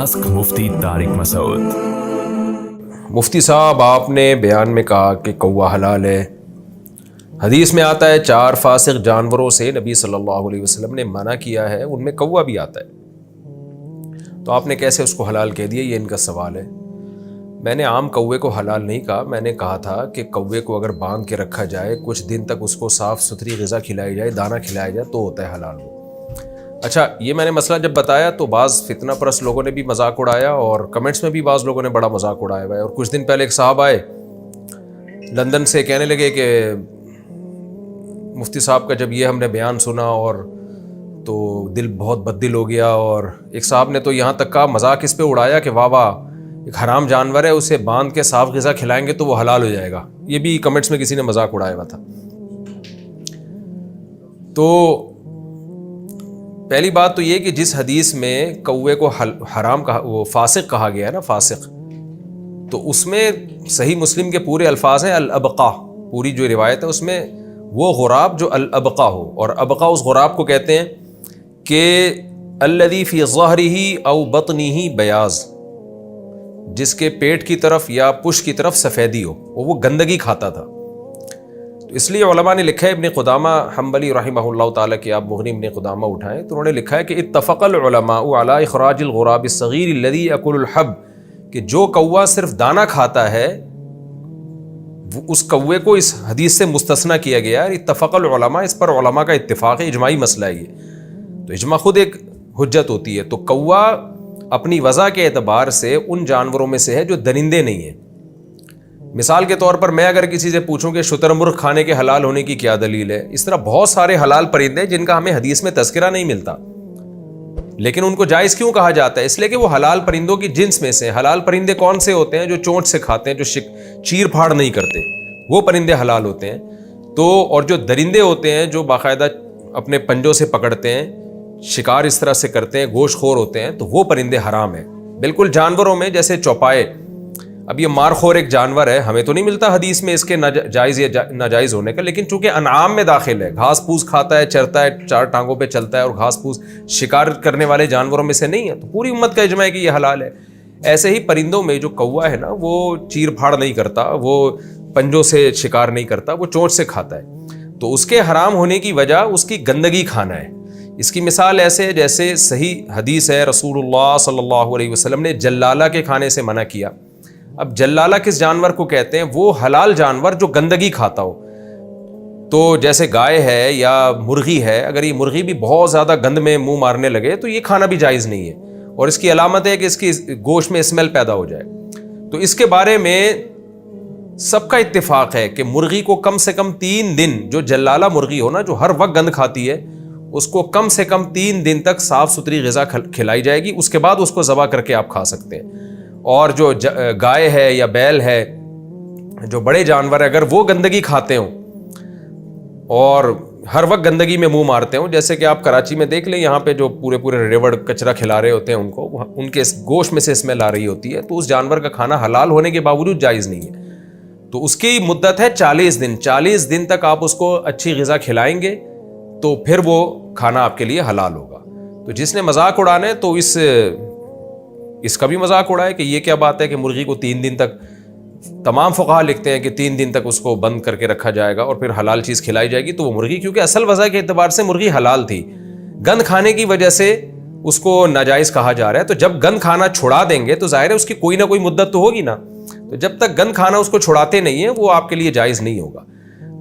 Ask मुफ्ती तारिक मसूद। मुफ्ती साहब, आपने बयान में कहा कि कौवा हलाल है। हदीस में आता है 4 फासिक जानवरों से नबी सल्लल्लाहु अलैहि वसल्लम ने मना किया है, उनमें कौवा भी आता है। तो आपने कैसे उसको हलाल कह दिया, ये इनका सवाल है। मैंने आम कौवे को हलाल नहीं कहा, मैंने कहा था कि कौवे को अगर बांध के रखा जाए, कुछ दिन तक उसको साफ़ सुथरी ग़िज़ा खिलाई जाए, दाना खिलाया जाए, तो होता है हलाल। अच्छा, ये मैंने मसला जब बताया तो बाज़ फितना परस्त लोगों ने भी मजाक उड़ाया और कमेंट्स में भी बाज़ लोगों ने बड़ा मजाक उड़ाया हुआ है। और कुछ दिन पहले एक साहब आए लंदन से, कहने लगे कि मुफ्ती साहब का जब ये हमने बयान सुना और तो दिल बहुत बददिल हो गया। और एक साहब ने तो यहाँ तक का मजाक इस पे उड़ाया कि वाह वाह, एक हराम जानवर है, उसे बांध के साफ ग़िज़ा खिलाएंगे तो वो हलाल हो जाएगा। ये भी कमेंट्स में किसी ने मजाक उड़ाया हुआ था। तो पहली बात तो ये कि जिस हदीस में कौवे को हराम कहा, वो फासिक कहा गया है ना, फासिक, तो उसमें सही मुस्लिम के पूरे अल्फाज हैं अल-अबका। पूरी जो रिवायत है उसमें वो गुराब जो अल-अबका हो, और अबका उस गुराब को कहते हैं कि अल्लज़ी फ़ी ज़हरिही औ बत्निही बयाज़, जिसके पेट की तरफ या पुश की तरफ सफ़ेदी हो, वो गंदगी खाता था। तो इसलिए उलमा ने लिखा है, इब्न क़ुदामा हम्बली रहमहुल्लाह ताला की आप मुग़नी इब्न क़ुदामा उठाएं तो उन्होंने लिखा है कि इत्तफ़क़ल उलमाउ अला इख़राजिल ग़ुराब अस्सग़ीर अल्लज़ी यअकुलुल हब, कि जो कौवा सिर्फ दाना खाता है उस कौवे को इस हदीस से मुस्तस्ना किया गया है। इत्तफ़क़ल उलमा, इस पर उलमा का इत्तिफ़ाक़ है, इजमाई मसला है ये। तो इजमा खुद एक हुज्जत होती है। तो कौवा अपनी वज़ा के एतबार से उन जानवरों में से है जो दरिंदे नहीं हैं। मिसाल के तौर पर मैं अगर किसी से पूछूं कि शुतुरमुर्ग खाने के हलाल होने की क्या दलील है, इस तरह बहुत सारे हलाल परिंदे जिनका हमें हदीस में तज़किरा नहीं मिलता, लेकिन उनको जायज़ क्यों कहा जाता है? इसलिए कि वो हलाल परिंदों की जिन्स में से। हलाल परिंदे कौन से होते हैं? जो चोंच से खाते हैं, जो चीर फाड़ नहीं करते, वो परिंदे हलाल होते हैं। तो और जो दरिंदे होते हैं जो बाकायदा अपने पंजों से पकड़ते हैं, शिकार इस तरह से करते हैं, गोश्तखोर होते हैं, तो वो परिंदे हराम है। बिल्कुल जानवरों में जैसे चौपाए, अब ये मारखोर एक जानवर है, हमें तो नहीं मिलता हदीस में इसके जायज़ या नाजायज़ होने का, लेकिन चूंकि अनआम में दाखिल है, घास फूस खाता है, चरता है, 4 टांगों पे चलता है और घास फूस शिकार करने वाले जानवरों में से नहीं है, तो पूरी उम्मत का इजमा है कि ये हलाल है। ऐसे ही परिंदों में जो कौवा है ना, वो चीर फाड़ नहीं करता, वो पंजों से शिकार नहीं करता, वो चोंच से खाता है। तो उसके हराम होने की वजह उसकी गंदगी खाना है। इसकी मिसाल ऐसे है जैसे सही हदीस है, रसूलुल्लाह सल्लल्लाहु अलैहि वसल्लम ने जल्लाला के खाने से मना किया। अब जल्लाला किस जानवर को कहते हैं? वो हलाल जानवर जो गंदगी खाता हो। तो जैसे गाय है या मुर्गी है, अगर ये मुर्गी भी बहुत ज़्यादा गंद में मुंह मारने लगे तो ये खाना भी जायज़ नहीं है, और इसकी अलामत है कि इसकी गोश्त में स्मेल पैदा हो जाए। तो इसके बारे में सबका इत्तेफाक है कि मुर्गी को कम से कम 3 दिन, जो जल्लाला मुर्गी हो ना, जो हर वक्त गंद खाती है, उसको कम से कम 3 दिन तक साफ़ सुथरी ग़िज़ा खिलाई जाएगी। उसके बाद उसको ज़बह करके आप खा सकते हैं। और जो गाय है या बैल है, जो बड़े जानवर है, अगर वो गंदगी खाते हों और हर वक्त गंदगी में मुंह मारते हों, जैसे कि आप कराची में देख लें, यहाँ पे जो पूरे रेवड़ कचरा खिला रहे होते हैं उनको, उनके गोश्त में से स्मेल आ रही होती है, तो उस जानवर का खाना हलाल होने के बावजूद जायज़ नहीं है। तो उसकी मुद्दत है 40 दिन। 40 दिन तक आप उसको अच्छी ग़िज़ा खिलाएंगे तो फिर वो खाना आपके लिए हलाल होगा। तो जिसने मजाक उड़ाना है तो इसका भी मजाक उड़ाए कि ये क्या बात है कि मुर्गी को 3 दिन तक, तमाम फुक़हा लिखते हैं कि 3 दिन तक उसको बंद करके रखा जाएगा और फिर हलाल चीज़ खिलाई जाएगी। तो वो मुर्गी, क्योंकि असल वजह के एतबार से मुर्गी हलाल थी, गंद खाने की वजह से उसको नाजायज़ कहा जा रहा है। तो जब गंद खाना छुड़ा देंगे तो ज़ाहिर है उसकी कोई ना कोई मुद्दत तो होगी ना। तो जब तक गंद खाना उसको छुड़ाते नहीं है, वो आपके लिए जायज़ नहीं होगा।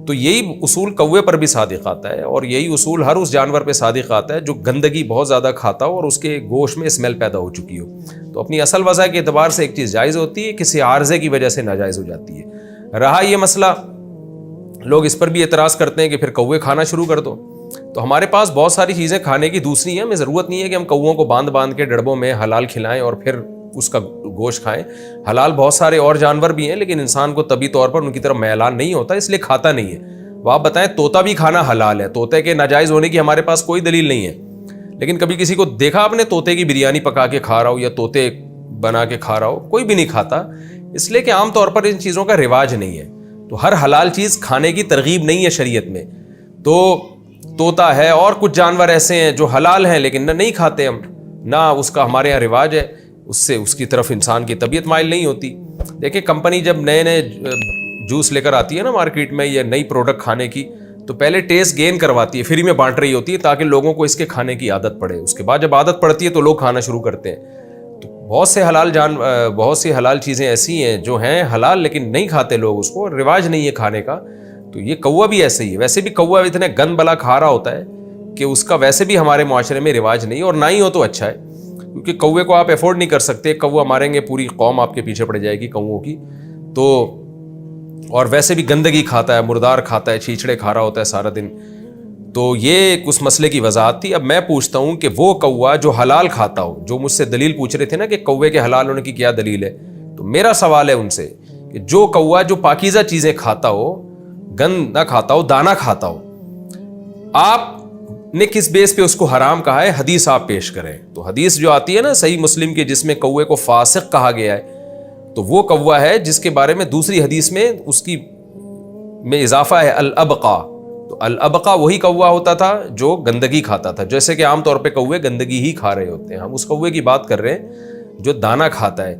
तो यही उसूल कौवे पर भी सादिक़ आता है, और यही उसूल हर उस जानवर पे सादिक़ आता है जो गंदगी बहुत ज़्यादा खाता हो और उसके गोश्त में स्मेल पैदा हो चुकी हो। तो अपनी असल वजह के एतबार से एक चीज़ जायज़ होती है, किसी आर्ज़े की वजह से नाजायज़ हो जाती है। रहा ये मसला, लोग इस पर भी एतराज़ करते हैं कि फिर कौवे खाना शुरू कर दो। तो हमारे पास बहुत सारी चीज़ें खाने की दूसरी हैं। हमें ज़रूरत नहीं है कि हम कौवों को बांध बांध के डड़बों में हलाल खिलाएं और फिर उसका गोश्त खाएं। हलाल बहुत सारे और जानवर भी हैं, लेकिन इंसान को तभी तौर पर उनकी तरफ मैलान नहीं होता, इसलिए खाता नहीं है। वो आप बताएं, तोता भी खाना हलाल है, तोते के नाजायज़ होने की हमारे पास कोई दलील नहीं है, लेकिन कभी किसी को देखा आपने तोते की बिरयानी पका के खा रहा हो या तोते बना के खा रहा हो? कोई भी नहीं खाता, इसलिए कि आम तौर पर इन चीज़ों का रिवाज नहीं है। तो हर हलाल चीज़ खाने की तरगीब नहीं है शरीयत में। तो तोता है और कुछ जानवर ऐसे हैं जो हलाल हैं लेकिन नहीं खाते हम, ना उसका हमारे यहाँ रिवाज है। اس سے اس کی طرف انسان کی طبیعت مائل نہیں ہوتی. دیکھیں کمپنی جب نئے نئے جوس لے کر آتی ہے نا مارکیٹ میں یا نئی پروڈکٹ کھانے کی, تو پہلے ٹیسٹ گین کرواتی ہے, فری میں بانٹ رہی ہوتی ہے تاکہ لوگوں کو اس کے کھانے کی عادت پڑے. اس کے بعد جب عادت پڑتی ہے تو لوگ کھانا شروع کرتے ہیں. تو بہت سی حلال چیزیں ایسی ہیں جو ہیں حلال لیکن نہیں کھاتے لوگ, اس کو رواج نہیں ہے کھانے کا. تو یہ کوا بھی ایسے ہی ہے. ویسے بھی کوا اتنے گند بلا کھا رہا ہوتا ہے کہ اس کا ویسے بھی ہمارے معاشرے میں رواج نہیں, اور نہ ہی ہو تو اچھا ہے, کیونکہ کوے کو آپ افورڈ نہیں کر سکتے. کوا ماریں گے پوری قوم آپ کے پیچھے پڑ جائے گی کووں کی. تو اور ویسے بھی گندگی کھاتا ہے, مردار کھاتا ہے, چھیچڑے کھا رہا ہوتا ہے سارا دن. تو یہ اس مسئلے کی وضاحت تھی. اب میں پوچھتا ہوں کہ وہ کوا جو حلال کھاتا ہو, جو مجھ سے دلیل پوچھ رہے تھے نا کہ کوے کے حلال ہونے کی کیا دلیل ہے, تو میرا سوال ہے ان سے کہ جو کوا جو پاکیزہ چیزیں کھاتا ہو, گند نہ کھاتا ہو, دانا کھاتا ہو, آپ نے کس بیس پہ اس کو حرام کہا ہے؟ حدیث آپ پیش کریں. تو حدیث جو آتی ہے نا صحیح مسلم کی, جس میں کوے کو فاسق کہا گیا ہے, تو وہ کوا ہے جس کے بارے میں دوسری حدیث میں اس کی میں اضافہ ہے الابقا. تو الابقا وہی کوا ہوتا تھا جو گندگی کھاتا تھا. جیسے کہ عام طور پہ کوے گندگی ہی کھا رہے ہوتے ہیں, ہم اس کوے کی بات کر رہے ہیں جو دانا کھاتا ہے,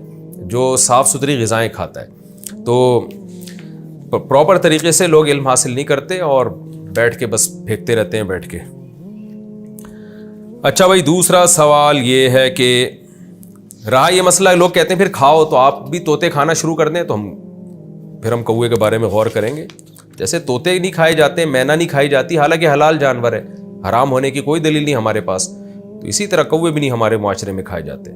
جو صاف ستھری غذائیں کھاتا ہے. تو پراپر طریقے سے لوگ علم حاصل نہیں کرتے اور بیٹھ کے بس پھینکتے رہتے ہیں بیٹھ کے. اچھا بھائی, دوسرا سوال یہ ہے کہ رہا یہ مسئلہ, لوگ کہتے ہیں پھر کھاؤ, تو آپ بھی طوطے کھانا شروع کر دیں تو ہم کوے کے بارے میں غور کریں گے. جیسے طوطے نہیں کھائے جاتے, مینا نہیں کھائی جاتی, حالانکہ حلال جانور ہے, حرام ہونے کی کوئی دلیل نہیں ہمارے پاس, تو اسی طرح کوے بھی نہیں ہمارے معاشرے میں کھائے جاتے.